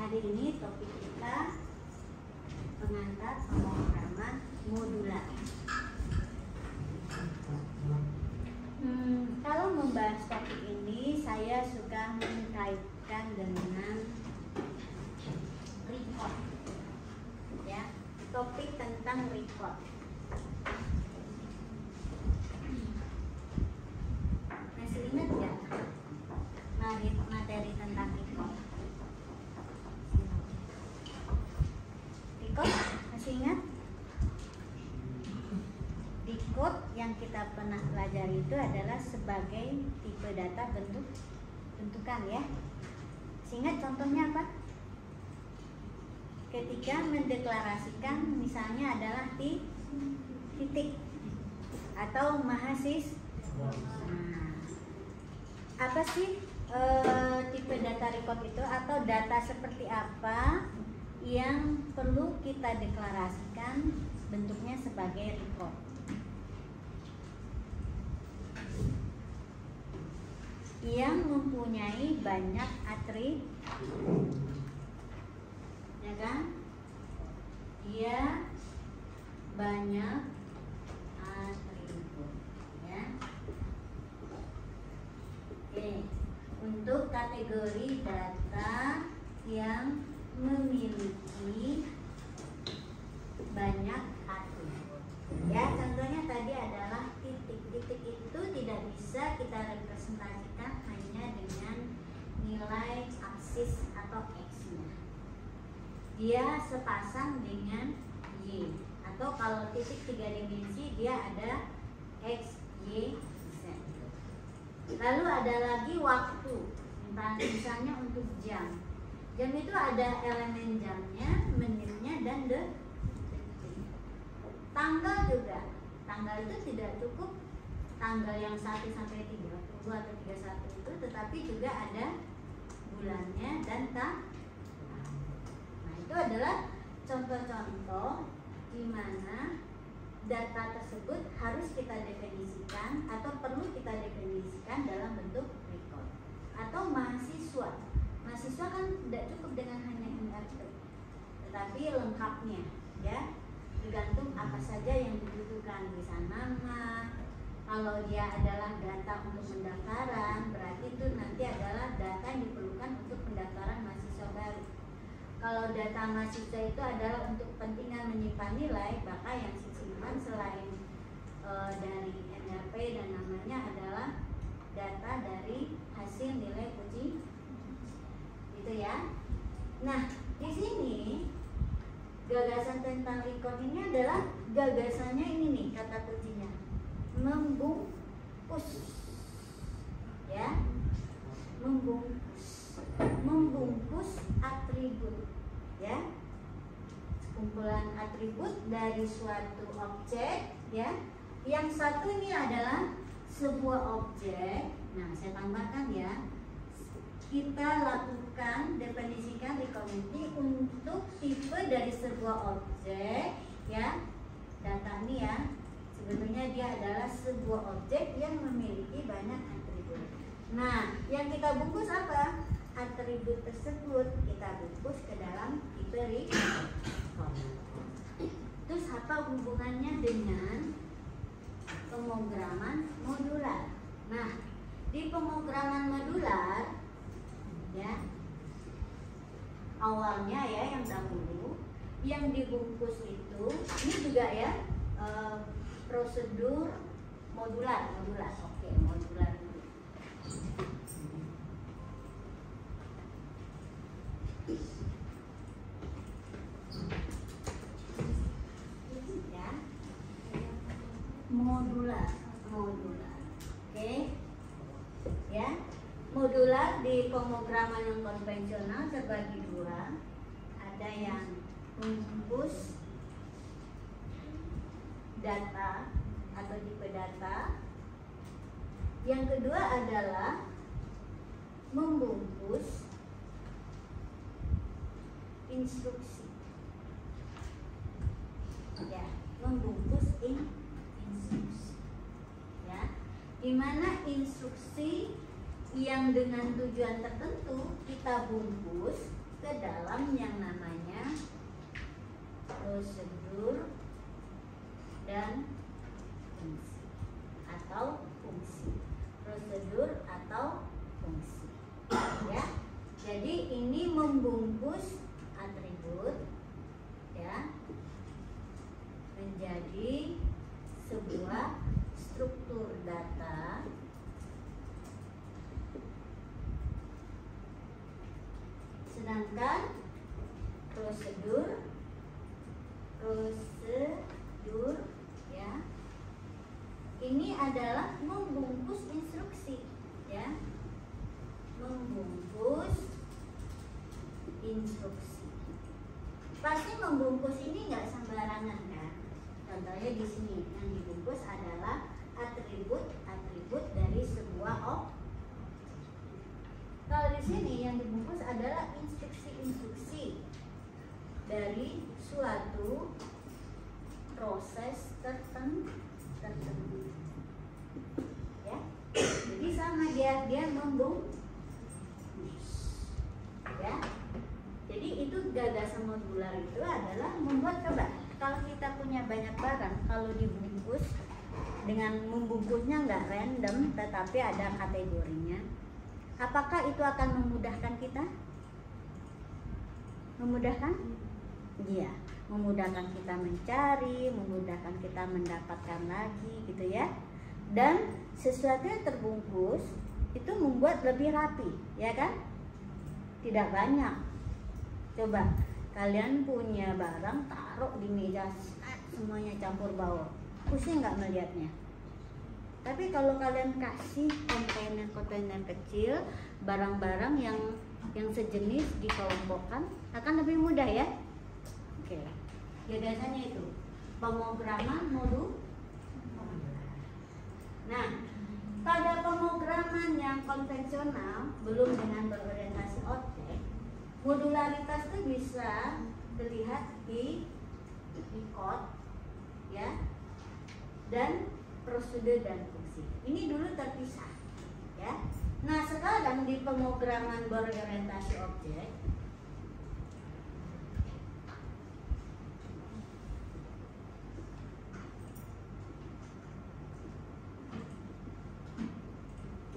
hari ini topik kita pengantar pemrograman modular. Kalau membahas topik ini, saya suka mengkaitkan dengan record, ya, topik tentang record. Masih ingat nggak materi tentang record? Record masih ingat? Record yang kita pernah pelajari itu adalah sebagai tipe data bentukan, ya. Ingat contohnya apa? Ketika mendeklarasikan misalnya adalah titik atau mahasiswa. Nah, apa sih tipe data record itu, atau data seperti apa yang perlu kita deklarasikan bentuknya sebagai record? Yang mempunyai banyak atribut, ya kan? Dia banyak atribut, ya. Oke, untuk kategori data yang memiliki banyak atribut, ya, contohnya tadi adalah titik. Titik itu tidak bisa kita representasikan hanya dengan nilai aksis atau X-nya. Dia sepasang dengan Y, atau kalau titik 3 dimensi dia ada X, Y, Z. Lalu ada lagi waktu, misalnya untuk jam. Jam itu ada elemen jamnya, menitnya, dan detik. Tanggal juga. Tanggal itu tidak cukup tanggal yang 1 sampai 30 atau 31 itu, tetapi juga ada bulannya dan tanggal. Nah, itu adalah contoh-contoh di mana data tersebut harus kita definisikan atau perlu kita definisikan dalam bentuk record. Atau mahasiswa. Mahasiswa kan tidak cukup dengan hanya NRT, tetapi lengkapnya, ya, tergantung apa saja yang dibutuhkan. Bisa nama. Kalau dia adalah data untuk pendaftaran, berarti itu nanti adalah data yang diperlukan untuk pendaftaran mahasiswa baru. Kalau data mahasiswa itu adalah untuk kepentingan menyimpan nilai, maka yang disimpan selain dari NRP dan namanya adalah data dari hasil nilai uji, gitu ya. Nah, di sini gagasan tentang record ini adalah gagasannya ini nih, kata kuncinya membungkus, ya, membungkus atribut, ya, kumpulan atribut dari suatu objek, ya. Yang satu ini adalah sebuah objek. Nah, saya tambahkan, ya, kita lakukan definisikan recordability untuk tipe dari sebuah objek, ya. Data ini, ya, sebetulnya dia adalah sebuah objek yang memiliki banyak atribut. Nah, yang kita bungkus apa? Atribut tersebut kita bungkus ke dalam tipe record. Terus apa hubungannya dengan pemrograman modular? Nah, di pemrograman modular, ya, awalnya, ya, yang dahulu yang dibungkus itu ini juga, ya, prosedur modular. Oke, modular dulu. Ya. Modular. Oke. Ya. Modular di pemrograman yang konvensional terbagi dua. Ada yang membungkus data atau tipe data. Yang kedua adalah membungkus instruksi, ya, membungkus instruksi, ya, dimana instruksi yang dengan tujuan tertentu kita bungkus ke dalam yang namanya prosedur dan fungsi atau fungsi. Prosedur atau fungsi. Ya. Jadi ini membungkus atribut ya menjadi sebuah struktur data sedangkan prosedur ya ini adalah membungkus instruksi ya, membungkus instruksi. Pasti membungkus ini nggak sembarangan kan? Contohnya di sini yang dibungkus adalah atribut dari sebuah objek. Kalau di sini yang dibungkus adalah instruksi-instruksi dari suatu proses tertentu. Ya. Jadi sama dia membungkus. Ya. Jadi itu gagasan modular itu adalah membuat, coba kalau kita punya banyak barang, kalau dibungkus dengan membungkusnya nggak random tetapi ada kategorinya, apakah itu akan memudahkan kita? Memudahkan? Iya, memudahkan kita mencari, memudahkan kita mendapatkan lagi gitu ya. Dan sesuatu yang terbungkus itu membuat lebih rapi, ya kan? Tidak banyak. Coba kalian punya barang taruh di meja, semuanya campur baur, pusing nggak melihatnya? Tapi kalau kalian kasih kontainer-kontainer kecil, barang-barang yang sejenis dikelompokkan, akan lebih mudah ya. Oke, gagasannya itu pemrograman modular. Nah, pada pemrograman yang konvensional, belum dengan berorientasi objek, modularitas itu bisa terlihat di kode ya, dan prosedur dan fungsi. Ini dulu terpisah ya. Nah, sekarang di pemrograman berorientasi objek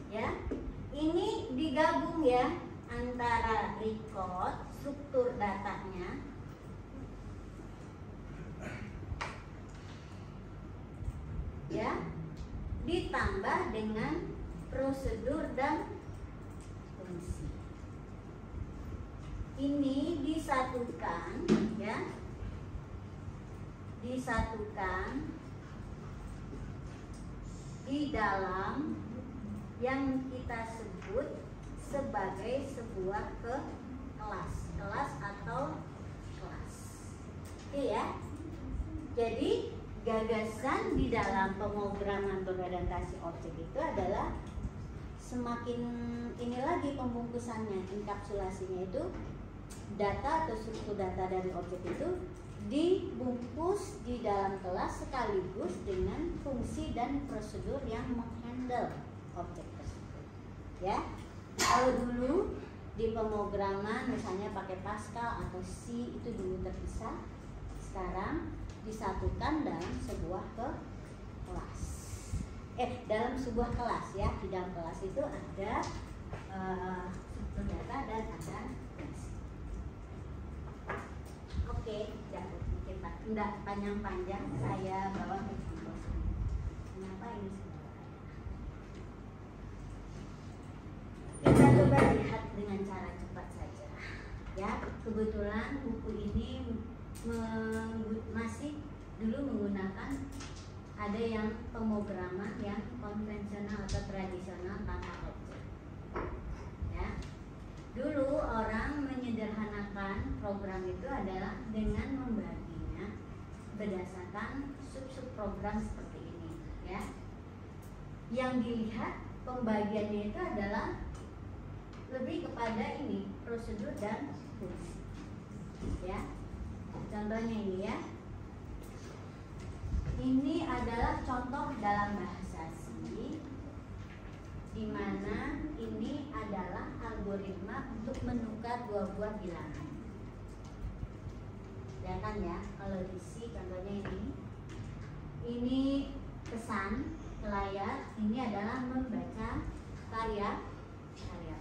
ya, ini digabung ya antara record, struktur datanya, ya, ditambah dengan prosedur dan fungsi. Ini disatukan ya, disatukan di dalam yang kita sebut sebagai sebuah kelas atau kelas. Oke ya. Jadi gagasan di dalam pemrograman berorientasi objek itu adalah semakin ini lagi pembungkusannya, enkapsulasinya itu data atau struktur data dari objek itu dibungkus di dalam kelas sekaligus dengan fungsi dan prosedur yang menghandle objek tersebut. Ya. Kalau dulu di pemrograman misalnya pakai Pascal atau C itu dulu terpisah, sekarang disatukan dalam sebuah kelas. Dalam sebuah kelas ya, di dalam kelas itu ada struktur data dan ada fungsi. Oke, tidak panjang-panjang, saya bawa ke contoh. Kenapa ini? Kita coba lihat dengan cara cepat saja. Ya, kebetulan buku ini masih dulu menggunakan ada yang pemrograman yang konvensional atau tradisional tanpa objek. Ya, dulu orang menyederhanakan program itu adalah dengan membaginya berdasarkan sub-sub program seperti ini. Ya, yang dilihat pembagiannya itu adalah lebih kepada ini prosedur dan fungsi. Ya, contohnya ini ya. Ini adalah contoh dalam bahasa C di mana ini adalah algoritma untuk menukar dua buah bilangan. Kelihatan ya, kalau diisi contohnya ini pesan ke layar, ini adalah membaca variabel.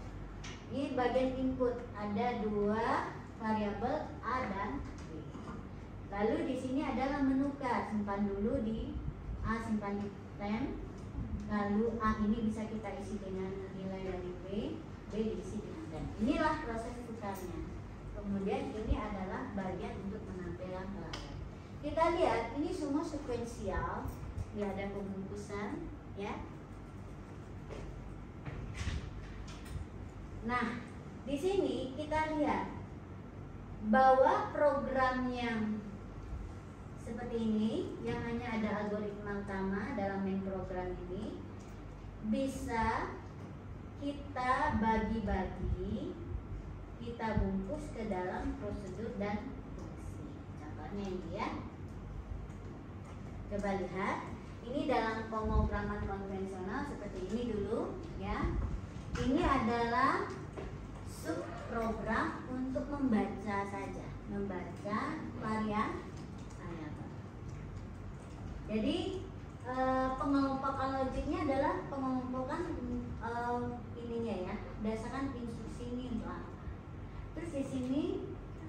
Ini bagian input, ada dua variabel A dan B. Lalu di sini adalah menukar, simpan dulu di A, simpan di rem. Lalu A ini bisa kita isi dengan nilai dari B, B diisi dengan rem. Inilah proses tukarnya. Kemudian ini adalah bagian untuk menampilkan ke layar. Kita lihat ini semua sekuensial, tidak ada pembungkusan, ya. Nah, di sini kita lihat bahwa program yang seperti ini, yang hanya ada algoritma utama dalam main program ini, bisa kita bagi-bagi, kita bungkus ke dalam prosedur dan fungsi. Contohnya ini ya. Coba lihat, ini dalam pemrograman konvensional seperti ini dulu, ya. Ini adalah subprogram untuk membaca saja, membaca variabel. Jadi pengelompokan logiknya adalah pengelompokan ininya ya, berdasarkan instruksi ini untuk apa. Terus di sini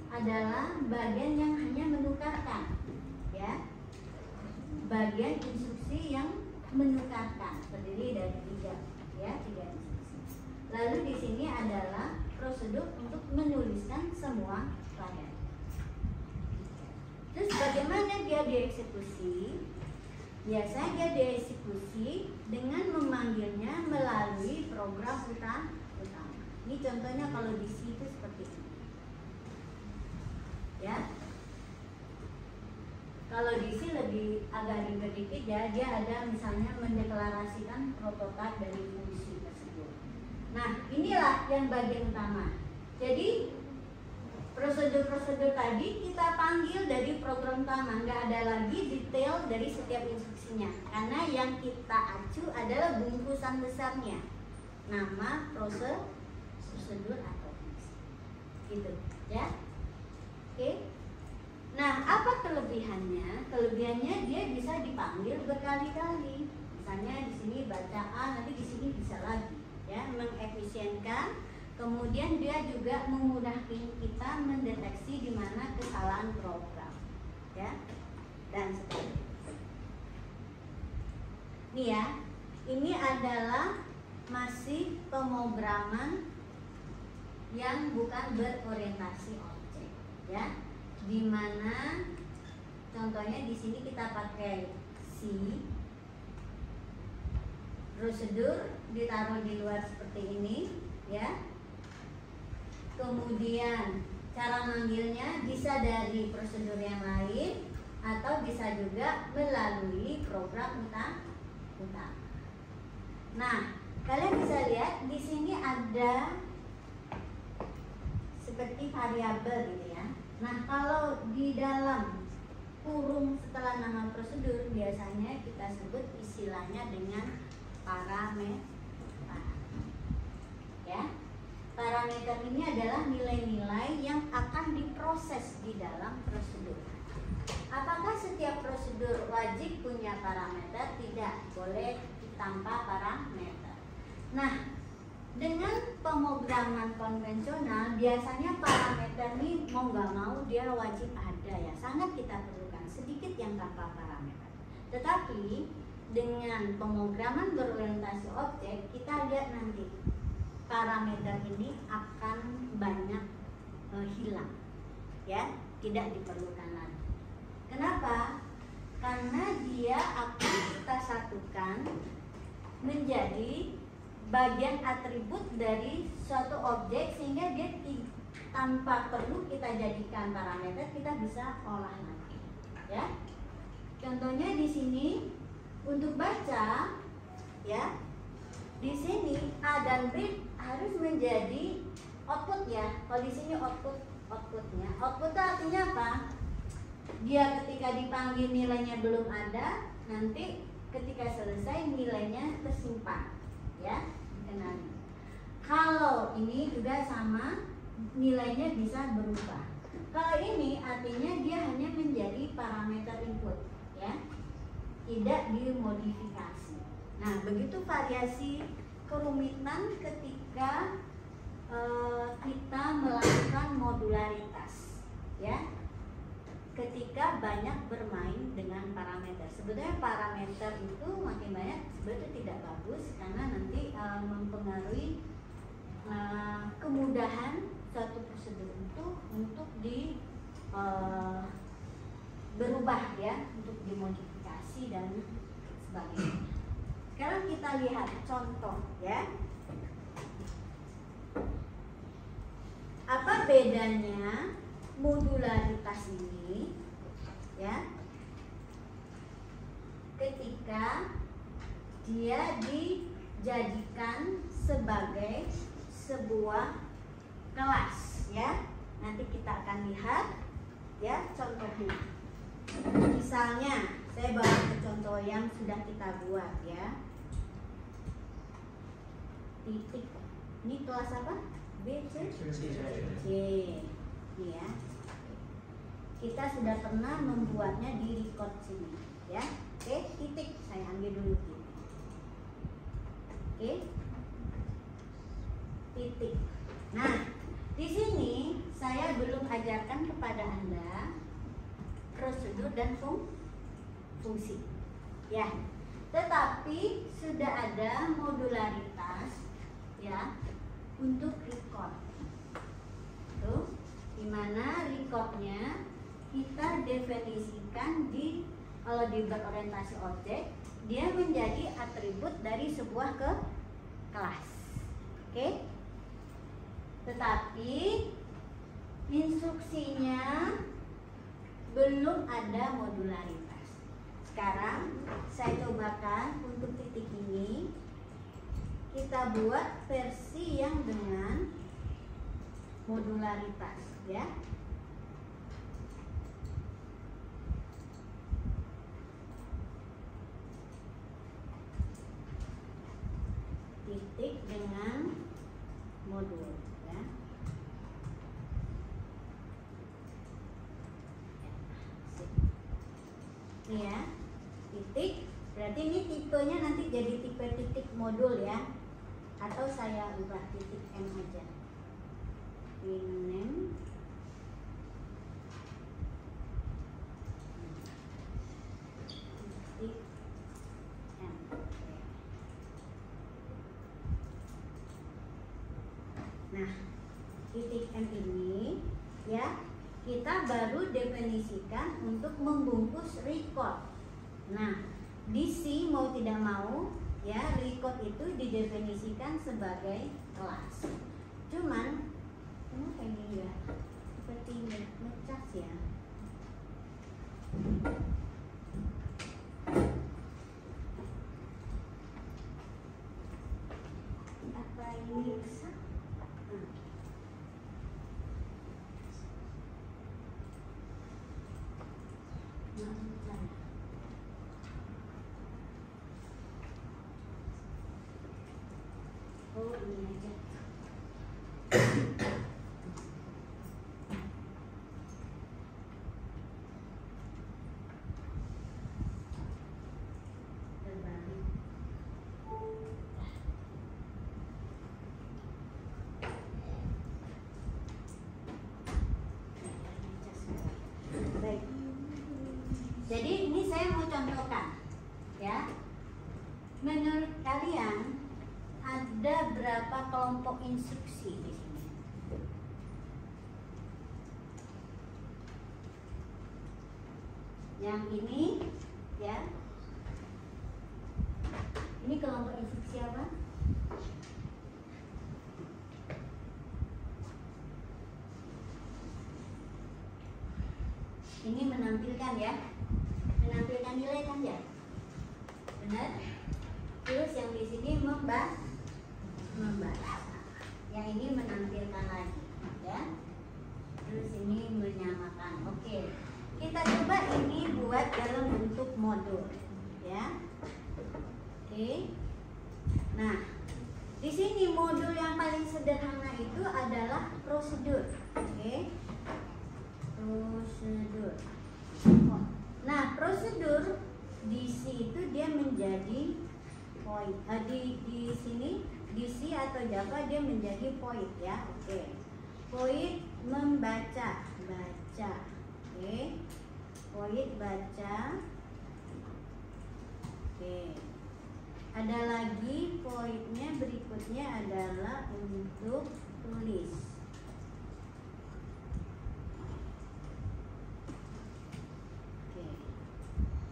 adalah bagian yang hanya menukarkan, ya. Bagian instruksi yang menukarkan terdiri dari tiga instruksi. Lalu di sini adalah prosedur untuk menuliskan semua variabel. Terus bagaimana dia dieksekusi? Biasanya dia dieksekusi dengan memanggilnya melalui program utama. Ini contohnya kalau di C itu seperti ini. Ya. Kalau di C lebih agak ribet dikit ya, dia ada misalnya mendeklarasikan prototipe dari fungsi tersebut. Nah, inilah yang bagian utama. Jadi prosedur-prosedur tadi kita panggil dari program utama, nggak ada lagi detail dari setiap instruksinya, karena yang kita acu adalah bungkusan besarnya, nama, prosedur atau fungsi, gitu, ya. Oke. Nah, apa kelebihannya? Kelebihannya dia bisa dipanggil berkali-kali. Misalnya di sini baca A, nanti di sini bisa lagi, ya, mengefisienkan. Kemudian dia juga memudahkan kita mendeteksi di mana kesalahan program, ya, dan seterusnya. Ini ya, ini adalah masih pemrograman yang bukan berorientasi objek, ya, di mana contohnya di sini kita pakai C, prosedur ditaruh di luar seperti ini, ya. Kemudian cara manggilnya bisa dari prosedur yang lain atau bisa juga melalui program utama. Nah, kalian bisa lihat di sini ada seperti variabel gitu ya. Nah, kalau di dalam kurung setelah nama prosedur biasanya kita sebut istilahnya dengan parameter. Ya. Parameter ini adalah nilai-nilai yang akan diproses di dalam prosedur. Apakah setiap prosedur wajib punya parameter? Tidak, boleh tanpa parameter. Nah, dengan pemrograman konvensional biasanya parameter ini mau nggak mau dia wajib ada ya, sangat kita perlukan, sedikit yang tanpa parameter. Tetapi dengan pemrograman berorientasi objek kita lihat nanti parameter ini akan banyak hilang, ya, tidak diperlukan lagi. Kenapa? Karena dia akan kita satukan menjadi bagian atribut dari suatu objek sehingga dia tanpa perlu kita jadikan parameter, kita bisa olah lagi, ya. Contohnya di sini untuk baca, ya, di sini A dan B harus menjadi output ya. Kalau di sini outputnya. Output itu artinya apa? Dia ketika dipanggil nilainya belum ada, nanti ketika selesai nilainya tersimpan, ya. dikenali. Kalau ini juga sama, nilainya bisa berubah. Kalau ini artinya dia hanya menjadi parameter input, ya, tidak dimodifikasi. Nah, begitu variasi kerumitan ketika kita melakukan modularitas, ya, ketika banyak bermain dengan parameter. Sebetulnya parameter itu makin banyak sebetulnya tidak bagus karena nanti mempengaruhi kemudahan suatu prosedur itu untuk berubah, ya, untuk dimodifikasi dan sebagainya. Sekarang kita lihat contoh, ya. Apa bedanya modularitas ini, ya, ketika dia dijadikan sebagai sebuah kelas, ya. Nanti kita akan lihat, ya, contohnya. Misalnya saya bawa ke contoh yang sudah kita buat, ya. Titik, ini kelas apa? B, C, C, ini, ya. Kita sudah pernah membuatnya di record sini, ya. Oke, titik, saya ambil dulu titik. Oke, titik. Nah, di sini saya belum ajarkan kepada Anda prosedur dan fungsi, ya. Tetapi sudah ada modularitas, ya, untuk record. Tuh, dimana recordnya kita definisikan kalau di berorientasi objek, dia menjadi atribut dari sebuah kelas. Oke? Tetapi instruksinya belum ada modularitas. Sekarang saya cobakan untuk titik ini kita buat versi yang dengan modularitas, ya. Titik dengan modul, ya. Ini, ya, titik. Berarti ini tipenya nanti jadi tipe titik modul, ya. Atau saya ubah titik M aja. Name. Titik M. Nah, titik M ini, ya, kita baru definisikan untuk membungkus record. Nah, di C mau tidak mau, ya, record itu didefinisikan sebagai kelas. Cuman kenapa ini ya seperti ngecas, ya. Apa ini rusak? Oh, ini aja. Terbalik. Baik. Jadi ini saya mau contohkan, ya. Menurut kalian ada berapa kelompok instruksi di sini? Yang ini, ya. Ini kelompok instruksi apa? Ini menampilkan, ya. Menampilkan nilai kan, ya? Benar? Terus yang di sini membalas. Yang ini menampilkan lagi, ya. Terus ini menyamakan. Oke. Kita coba ini buat dalam bentuk modul, ya. Oke. Nah, di sini modul yang paling sederhana itu adalah prosedur. Oke. Prosedur. Nah, prosedur DC itu dia menjadi void. Di sini DC atau Java dia menjadi void ya. Oke. Void membaca, baca. Oke. Void baca. Oke. Ada lagi voidnya berikutnya adalah untuk tulis. Oke.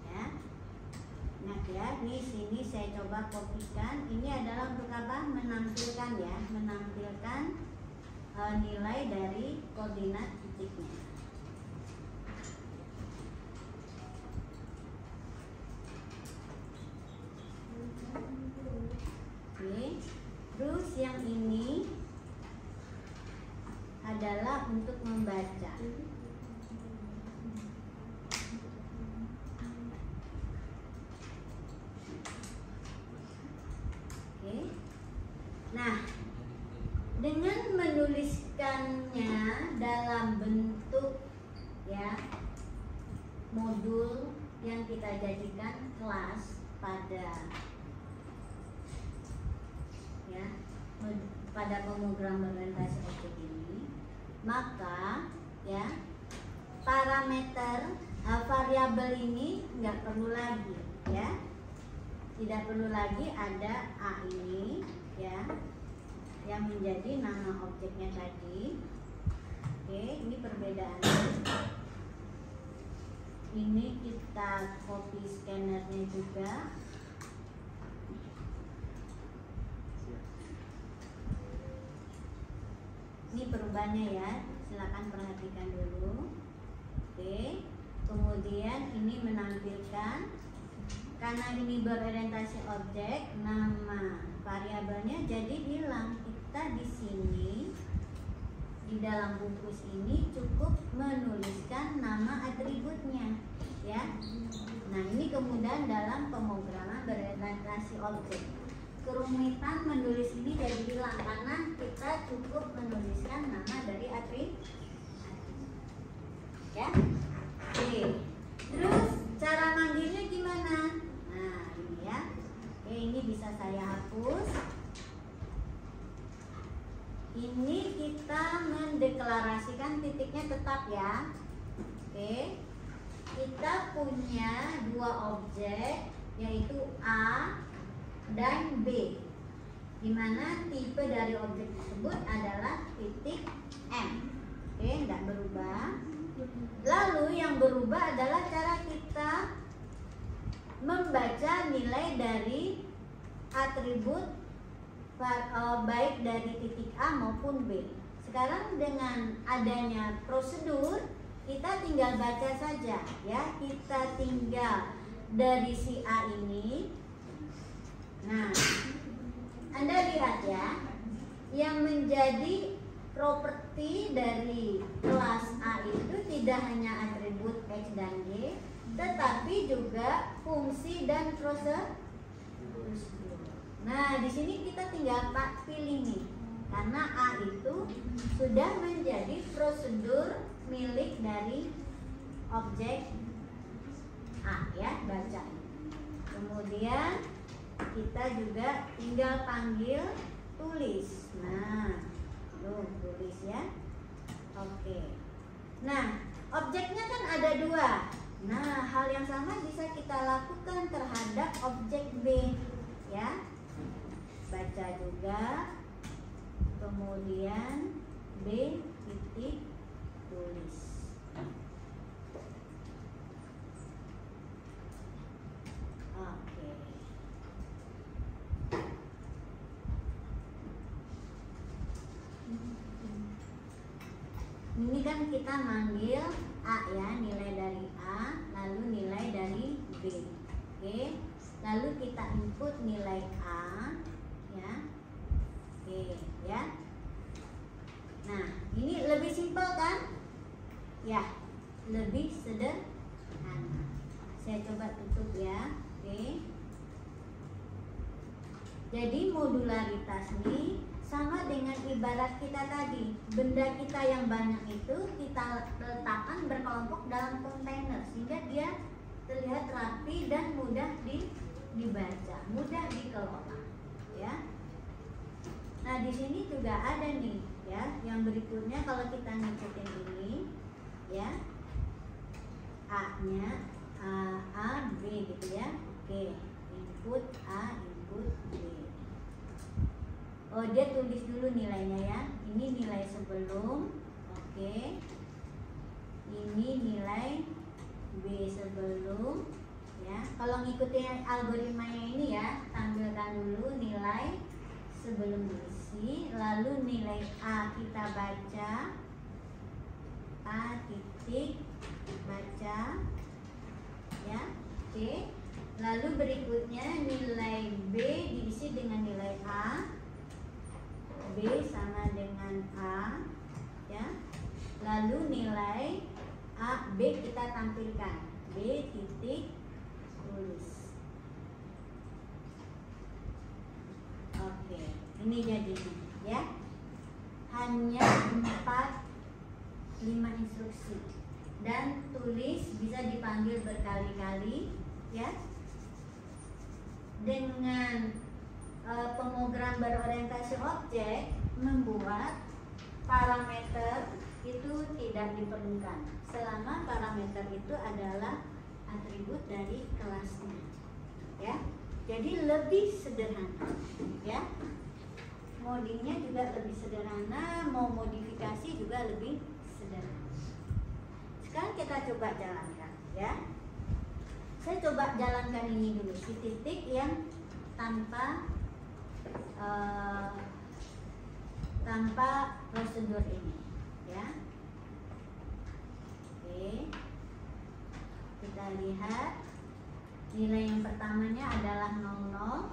Ya. Ingat ya, di sini saya coba kopikan. Ini adalah untuk apa? Menampilkan ya, menampilkan nilai dari koordinat titiknya. Oke. Terus yang ini adalah untuk membaca. Oke. Nah, dengan menuliskannya dalam bentuk ya modul yang kita jadikan kelas pada pemrograman orientasi objek ini, maka ya parameter variabel ini nggak perlu lagi ya, tidak perlu lagi ada A ini ya yang menjadi nama objeknya tadi. Oke, ini perbedaannya. Ini kita copy scannernya juga. Ini perubahannya ya, silakan perhatikan dulu. Oke, kemudian ini menampilkan, karena ini berorientasi objek, nama variabelnya jadi hilang. Kita di sini di dalam bungkus ini cukup menuliskan nama atributnya ya. Nah, ini kemudian dalam pemrograman berorientasi objek, kerumitan menulis ini jadi hilang karena kita cukup menuliskan nama dari atribut ya. Oke. Terus cara manggilnya gimana? Nah, ini ya. Oke, ini bisa saya hapus. Ini kita mendeklarasikan titiknya tetap ya. Oke. Kita punya dua objek yaitu A dan B, di mana tipe dari objek tersebut adalah titik M. Oke, tidak berubah. Lalu yang berubah adalah cara kita membaca nilai dari atribut baik dari titik A maupun B. Sekarang dengan adanya prosedur, kita tinggal baca saja ya. Kita tinggal dari si A ini. Nah, Anda lihat ya, yang menjadi properti dari kelas A itu tidak hanya atribut X dan Y, tetapi juga fungsi dan prosedur. Nah, di sini kita tinggal pilih nih, karena A itu sudah menjadi prosedur milik dari objek A ya, baca. Kemudian kita juga tinggal panggil tulis. Nah, tulis ya. Oke. Nah, objeknya kan ada dua. Nah, hal yang sama bisa kita lakukan terhadap objek B ya. Baca juga. Kemudian B titik tulis. Oke. Ini kan kita manggil A ya, nilai dari A, lalu nilai dari B. Oke. Lalu kita input nilai A ya. Oke, ya. Nah, ini lebih simpel kan? Ya, lebih sederhana. Saya coba tutup ya. Oke. Jadi modularitas ini sama dengan ibarat kita tadi, benda kita yang banyak itu kita letakkan berkelompok dalam kontainer sehingga dia terlihat rapi dan mudah dibaca, mudah dikelola, ya. Nah, di sini juga ada nih, ya, yang berikutnya kalau kita ngikutin ini, ya, A-nya A, B gitu ya. Oke, input A, input B. Oh, dia tulis dulu nilainya ya. Ini nilai sebelum, oke. Ini nilai B sebelum, ya. Kalau ngikutin algoritmanya ini ya, tampilkan dulu nilai sebelum diisi, lalu nilai A kita baca, A titik baca, ya, C. Lalu berikutnya nilai B diisi dengan nilai A, B sama dengan A, ya. Lalu nilai A, B kita tampilkan, B titik tulis. Oke, ini jadinya, ya. Hanya 5 instruksi dan tulis bisa dipanggil berkali-kali, ya. Dengan pemrogram berorientasi objek membuat parameter itu tidak diperlukan selama parameter itu adalah atribut dari kelasnya, ya. Jadi lebih sederhana, ya. Modingnya juga lebih sederhana, mau modifikasi juga lebih sederhana. Sekarang kita coba jalankan, ya. Saya coba jalankan ini dulu, si titik yang tanpa prosedur ini, ya. Oke, kita lihat nilai yang pertamanya adalah 00,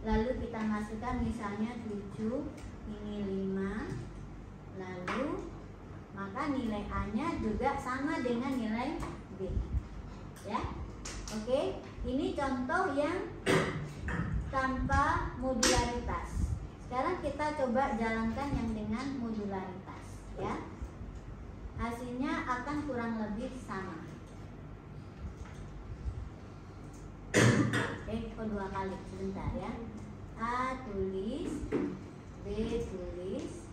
lalu kita masukkan misalnya 7, ini 5, lalu maka nilai A nya juga sama dengan nilai B, ya. Oke, ini contoh yang tanpa modularitas. Sekarang kita coba jalankan yang dengan modularitas, ya. Hasilnya akan kurang lebih sama. Oke, kedua kali sebentar ya. A tulis, B tulis,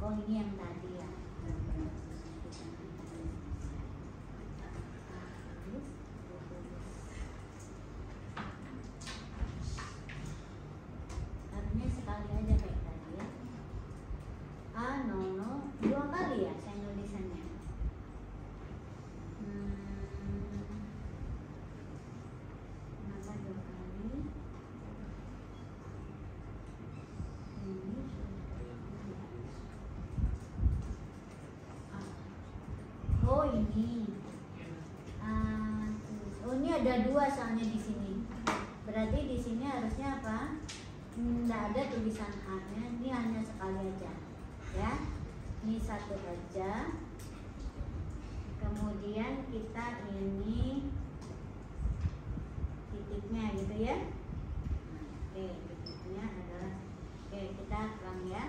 oh ini yang tadi ya. Artinya sekali aja kayak tadi ya. A 00 2 kali ya saya nulisannya. Kenapa 2 kali? Ini oh ini. Oh ini ada 2 soalnya di sini. Berarti di sini harusnya apa? Tidak ada tulisan A-nya. Ini hanya sekali aja, ya. Ini 1 aja. Kemudian kita ini titiknya gitu ya. Oke, titiknya adalah kita ulang ya.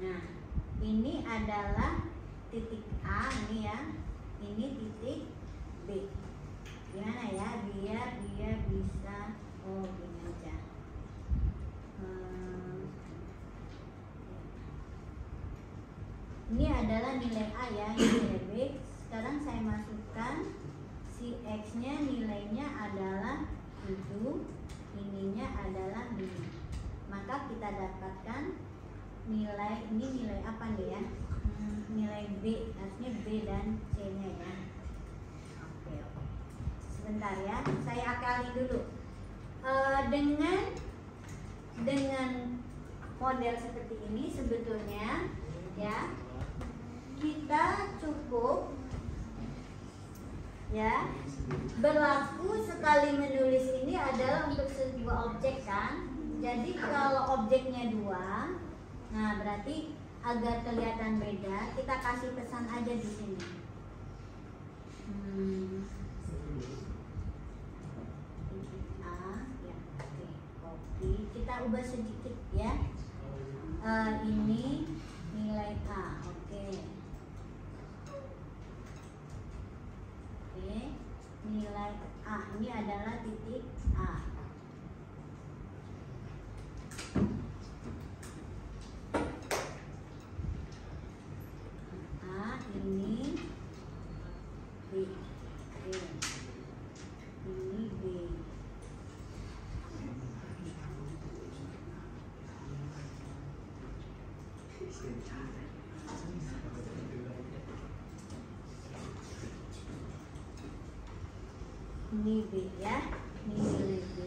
Nah, ini adalah titik A ini ya. Ini titik B. Gimana ya biar dia bisa gini aja. Ini adalah nilai A ya, ini nilai B. Sekarang saya masukkan si X nya nilainya adalah 7, ininya adalah 5. Maka kita dapatkan nilai, ini nilai apa nih ya? Nilai B, artinya B dan C nya ya. Oke. Sebentar ya, saya akali dulu. Dengan model seperti ini sebetulnya ya kita cukup ya berlaku sekali menulis ini adalah untuk sebuah objek kan. Jadi kalau objeknya 2, nah berarti agar kelihatan beda, kita kasih pesan aja di sini. A, ya, oke, copy. Kita ubah sedikit ya. Ini nilai A, oke. Oke, nilai A ini adalah titik A. Ini B, ini B. Ini B ya, ini nilai B.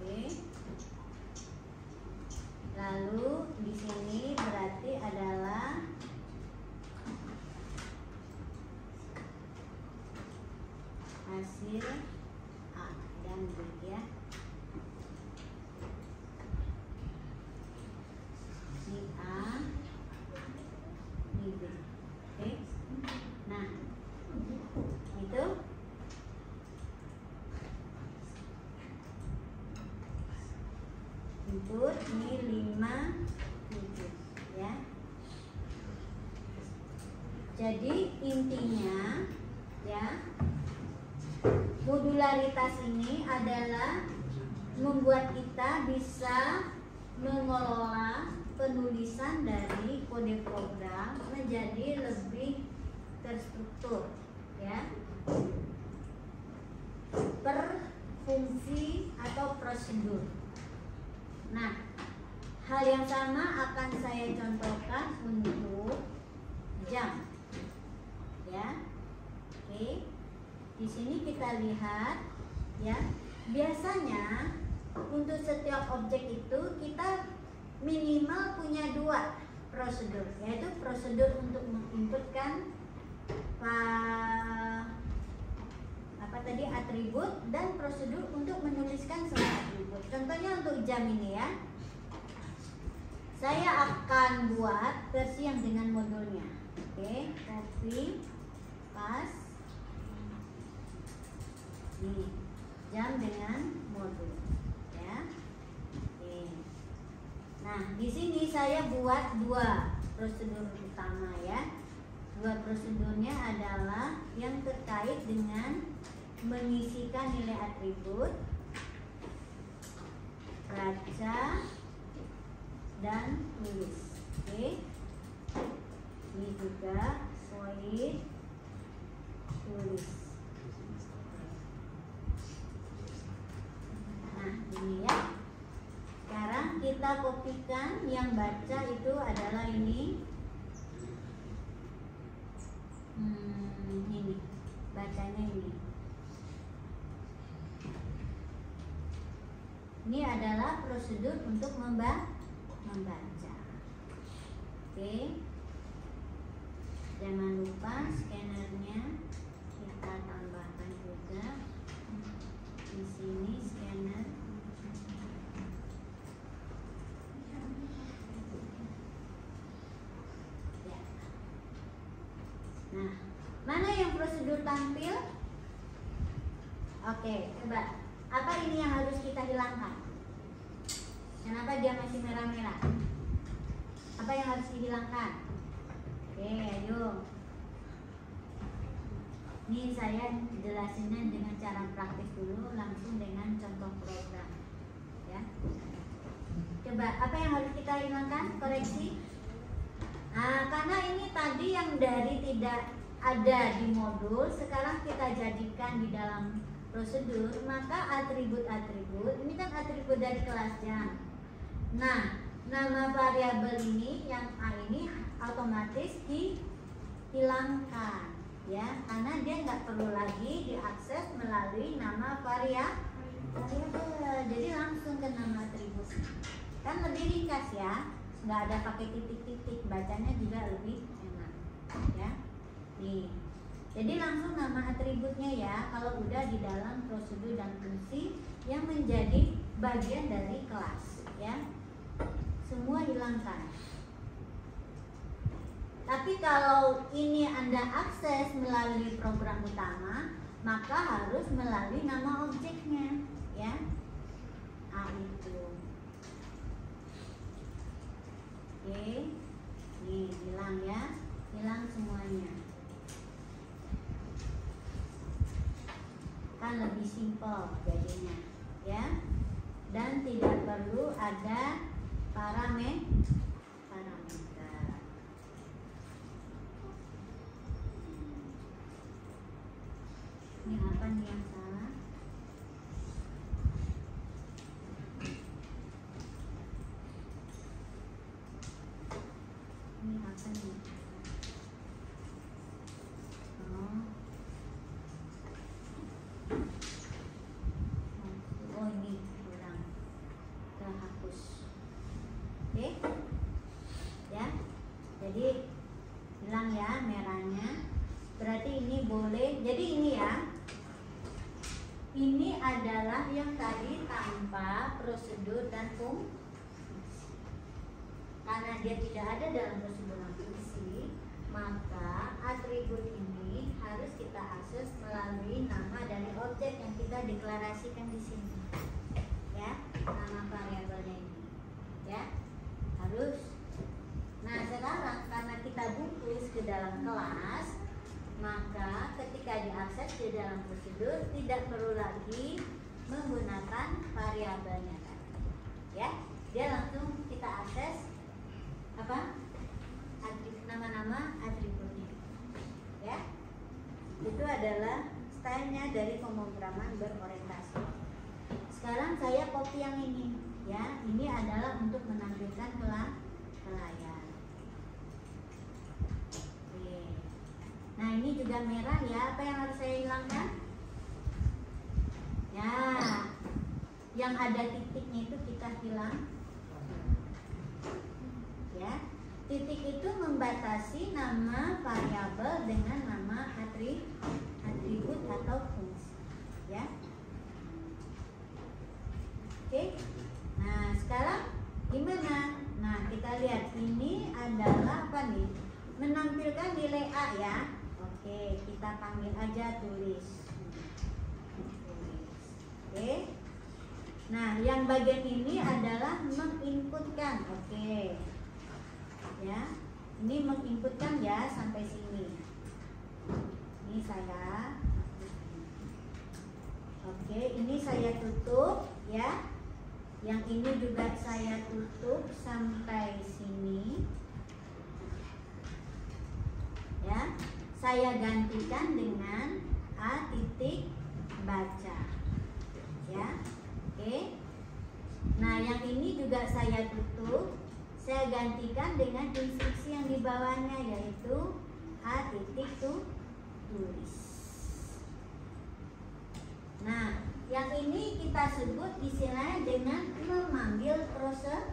Oke. Lalu di sini berarti adalah hasil A dan B ya. Ini A, ini B. Oke. Nah, itu input ini 5 ya. Jadi intinya ya, modularitas ini adalah membuat kita bisa mengelola penulisan dari kode program menjadi lebih terstruktur ya, per fungsi atau prosedur. Nah, hal yang sama akan saya contohkan untuk jam ya. Oke, di sini kita lihat ya, biasanya untuk setiap objek itu kita minimal punya 2 prosedur, yaitu prosedur untuk menginputkan atribut dan prosedur untuk menuliskan semua atribut. Contohnya untuk jam ini ya, saya akan buat versi yang dengan modulnya. Oke, copy, paste, nih jam dengan modul ya. Oke. Nah, di sini saya buat 2 prosedur utama ya. 2 prosedurnya adalah yang terkait dengan mengisikan nilai atribut, baca dan tulis. Oke. Ini juga void tulis. Nah, ini ya. Sekarang kita kopikan yang baca itu adalah ini. Ini bacanya ini. Ini adalah prosedur untuk membaca. Oke. Jangan lupa scannernya kita tambahkan juga. Di sini scanner. Ya. Nah, mana yang prosedur tampil? Oke, coba. Apa ini yang harus kita hilangkan? Kenapa dia masih merah-merah? Apa yang harus dihilangkan? Oke, ayo. Ini saya jelasinnya dengan cara praktis dulu, langsung dengan contoh program. Ya. Coba, apa yang harus kita hilangkan? Koreksi. Nah, karena ini tadi yang dari tidak ada di modul, sekarang kita jadikan di dalam prosedur, maka atribut-atribut ini kan atribut dari kelas jam. Nah, nama variabel ini yang A ini otomatis dihilangkan ya, karena dia nggak perlu lagi diakses melalui nama variabel. Jadi langsung ke nama atribut. Kan lebih ringkas ya, nggak ada pakai titik-titik, bacanya juga lebih enak ya. Nih. Jadi langsung nama atributnya ya, kalau udah di dalam prosedur dan fungsi yang menjadi bagian dari kelas ya. semua hilangkan. Tapi kalau ini Anda akses melalui program utama, maka harus melalui nama objeknya, ya. A itu. Oke, nih hilang ya, hilang semuanya. Kan lebih simpel jadinya, ya. Dan tidak perlu ada parameter. Ini apa nih yang salah? Ini apa nih? Oh ini kurang, kita hapus. Oke, ya. Jadi hilang ya merahnya. Berarti ini boleh. Jadi ini ya. Ini adalah yang tadi tanpa prosedur dan fungsi. Karena dia tidak ada dalam prosedur dan fungsi, maka atribut ini harus kita akses melalui nama dari objek yang kita deklarasikan di sini. Ya, nama variabelnya ini. Ya, harus. Nah, sekarang karena kita bungkus ke dalam kelas, maka ketika diakses di dalam prosedur tidak perlu lagi menggunakan variabelnya kan, ya, dia langsung kita akses apa nama-nama atributnya, ya. Itu adalah stylenya dari pemrograman berorientasi. Sekarang saya copy yang ini, ya. Ini adalah untuk menampilkan ke layar. Nah ini juga merah ya. Apa yang harus saya hilangkan? Ya, yang ada titiknya itu kita hilang. Ya, titik itu membatasi nama variabel dengan nama atribut atau fungsi. Ya, oke. Nah sekarang gimana? Nah kita lihat ini adalah apa nih? Menampilkan nilai A ya. Oke, kita panggil aja tulis. Oke. Nah, yang bagian ini adalah menginputkan. Oke. Ya. Ini menginputkan ya sampai sini. Ini saya. Oke, ini saya tutup ya. Yang ini juga saya tutup sampai sini. Ya. Saya gantikan dengan A titik baca, ya, oke. Nah yang ini juga saya tutup, saya gantikan dengan instruksi yang di bawahnya yaitu A titik tulis. Nah yang ini kita sebut istilahnya dengan memanggil prosedur,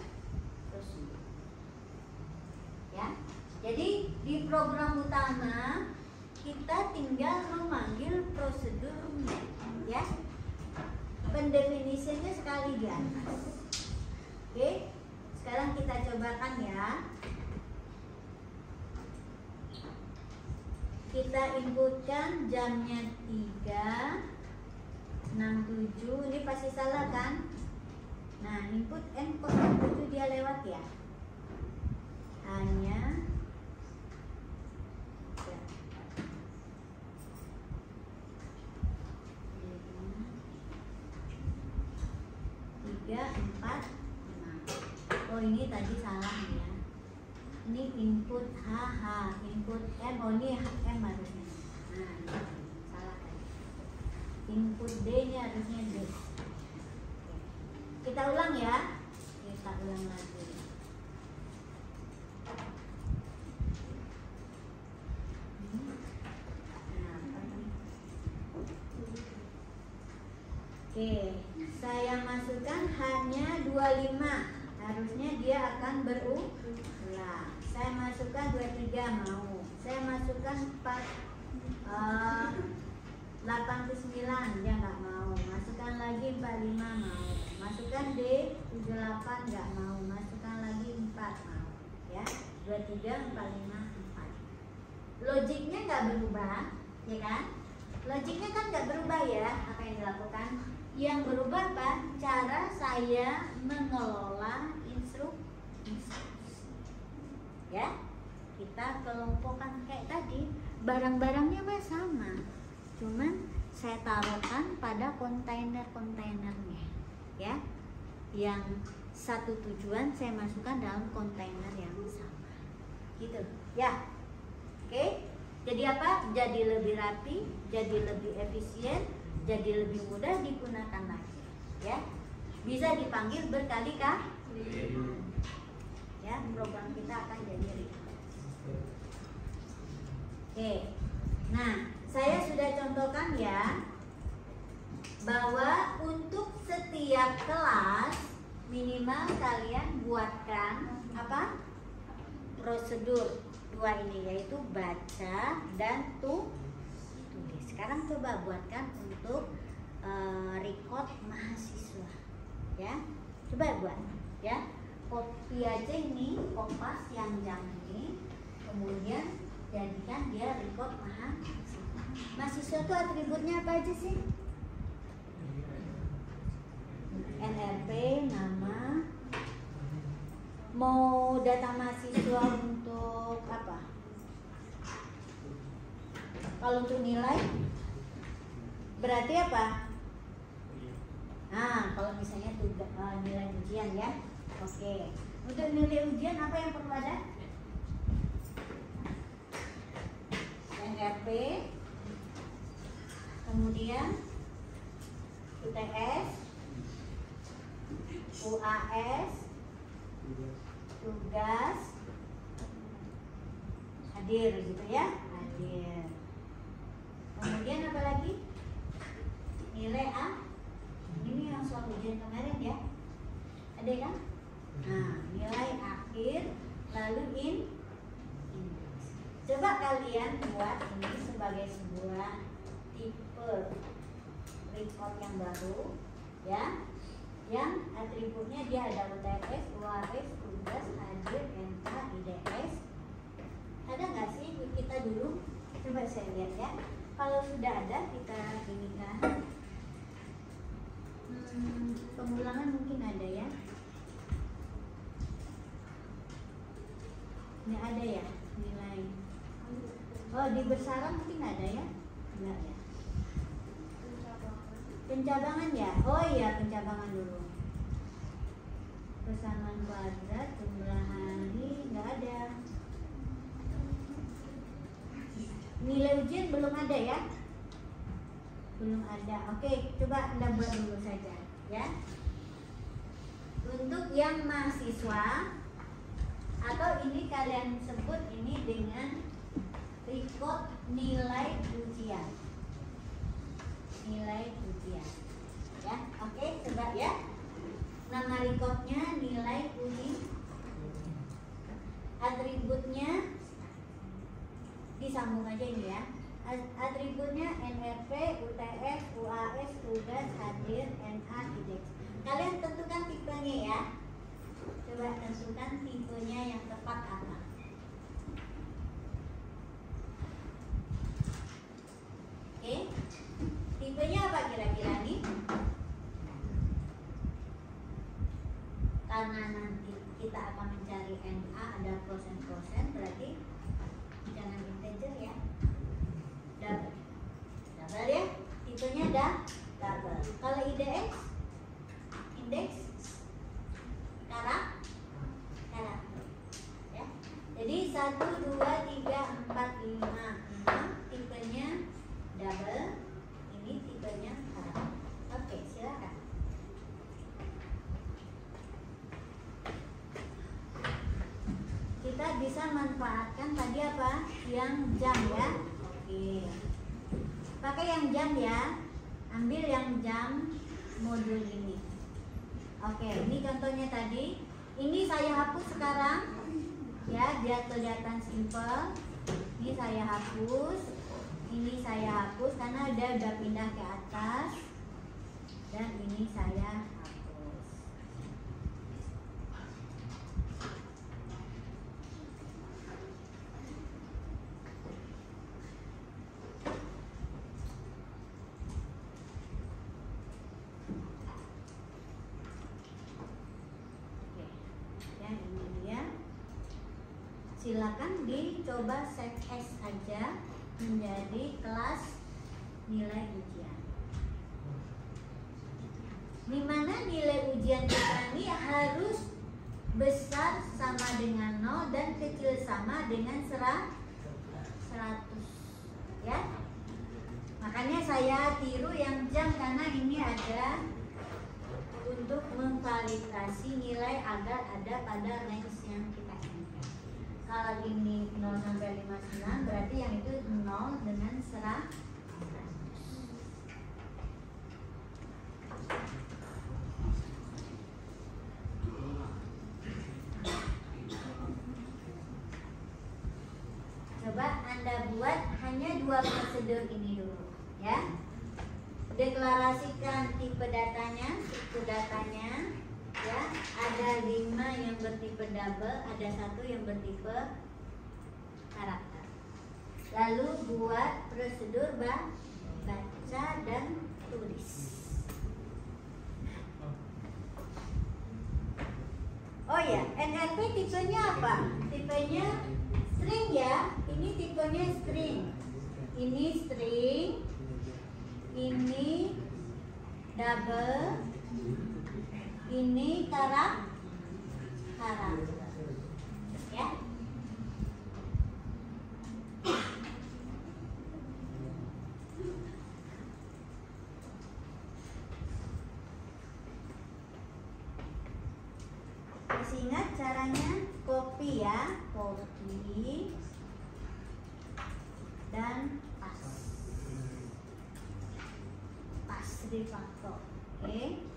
ya. Jadi di program utama kita tinggal memanggil prosedurnya, ya. Pendefinisinya sekali di atas. Oke, sekarang kita cobakan ya. Kita inputkan jamnya 3:67. Ini pasti salah kan? Nah, input kok 67 dia lewat ya? Hanya 3, 4, 5. Oh ini tadi salah ya. Ini input HH, input M. Oh ini M harusnya. Nah ini salah tadi. Input D ini harusnya D. Kita ulang ya. Kita ulang lagi. Oke, saya masukkan hanya 25. Harusnya dia akan berulang. Saya masukkan 23 mau. Saya masukkan 89 dia nggak mau. Masukkan lagi 45 mau. Masukkan D 78 nggak mau. Masukkan lagi 4 4 maaf ya, 2, 3, 4, 5, 4. Logiknya nggak berubah, ya kan? Logiknya kan nggak berubah ya, apa yang dilakukan? Yang berubah apa? Cara saya mengelola instruksi. Ya, kita kelompokkan kayak tadi, barang-barangnya mah sama, cuman saya taruhkan pada kontainer-kontainernya, ya. Yang satu tujuan saya masukkan dalam kontainer yang sama, gitu, ya. Oke, jadi apa? Jadi lebih rapi, jadi lebih efisien, jadi lebih mudah digunakan lagi, ya. Bisa dipanggil berkali-kali, ya. Program kita akan jadi ringkas. Oke, nah saya sudah contohkan ya, bahwa untuk setiap kelas minimal kalian buatkan apa? Prosedur 2 ini, yaitu baca dan tulis. Sekarang coba buatkan untuk record mahasiswa, ya. Coba buat, ya. Copy aja ini, Kompas yang jam ini, kemudian jadikan dia record mahasiswa. Mahasiswa itu atributnya apa aja sih? NRP, nama. Mau data mahasiswa untuk apa? Kalau untuk nilai berarti apa? Nah, kalau misalnya nilai ujian ya. Oke. Untuk nilai ujian apa yang perlu ada? NRP, kemudian UTS, UAS, tugas, hadir gitu ya, hadir. Kemudian apa lagi? Nilai A. Ini yang soal ujian kemarin ya, ada kan? Nah, nilai akhir, lalu indeks. Coba kalian buat ini sebagai sebuah tipe report yang baru, ya. Yang atributnya dia ada UTS, UAS, tugas, hadir, NK, IDS. Ada nggak sih kita dulu? Coba saya lihat ya. Kalau sudah ada kita ini kan. Pengulangan mungkin ada ya. Ini ada ya nilai. Oh, di bersara mungkin ada ya? Enggak ya? Pencabangan ya? Oh iya, pencabangan dulu. Persamaan kuadrat, jumlah hari, nggak ada. Nilai ujian belum ada ya? Belum ada. Oke, coba Anda buat dulu saja ya. Untuk yang mahasiswa, atau ini kalian sebut ini dengan record nilai ujian. Nilai ujian ya. Oke, coba ya. Nama recordnya nilai ujian. Atributnya disambung aja ini ya. Atributnya NRP, UTS, UAS, tugas, hadir, NA, IDEX. Kalian tentukan tipenya ya. Coba tentukan tipenya yang tepat apa. Oke, tipenya apa kira-kira nih? Karena nanti kita akan mencari NA ada prosen-prosen, berarti jangan integer ya, double. Double ya, tipenya ada double. Kalau IDX, indeks karakter ya. Jadi 1, 2, 3, 4, 5, 6 tipenya double, ini tipenya karakter. Oke, silakan. Kita bisa manfaatkan tadi apa? Yang jam ya. Oke. Pakai yang jam ya. Ambil yang jam modul ini. Oke, ini contohnya tadi. Ini saya hapus sekarang. Ya, biar kelihatan simpel. Ini saya hapus. Ini saya hapus karena dia udah pindah ke atas. Dan ini saya hapus. silakan dicoba set S aja menjadi kelas nilai ujian. Dimana nilai ujian kita ini harus besar sama dengan 0 dan kecil sama dengan 100 ya. Makanya saya tiru yang jam karena ini ada untuk memvalidasi nilai agar ada pada range yang kita inginkan. Kalau ini 0 sampai 59 berarti yang itu 0 dengan 100. Coba Anda buat hanya 2 prosedur ini dulu ya. Deklarasikan tipe datanya ya. Ada 5 yang bertipe double, ada 1 yang bertipe karakter. Lalu buat prosedur baca dan tulis. Oh ya, NLP tipenya apa? Tipenya string ya. Ini tipenya string. Ini string. Ini double. Ini karakter. Ya. Masih ingat caranya? Copy ya, copy dan paste refactor. Oke.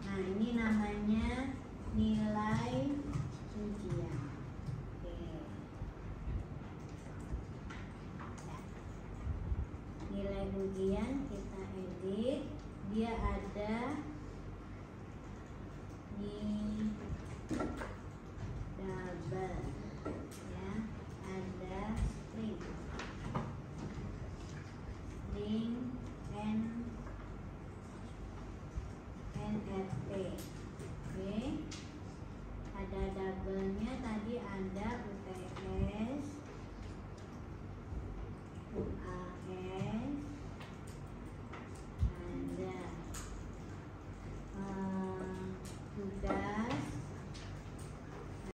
Nah, ini namanya nilai ujian. Oke. Ya. Nilai ujian kita edit, dia ada di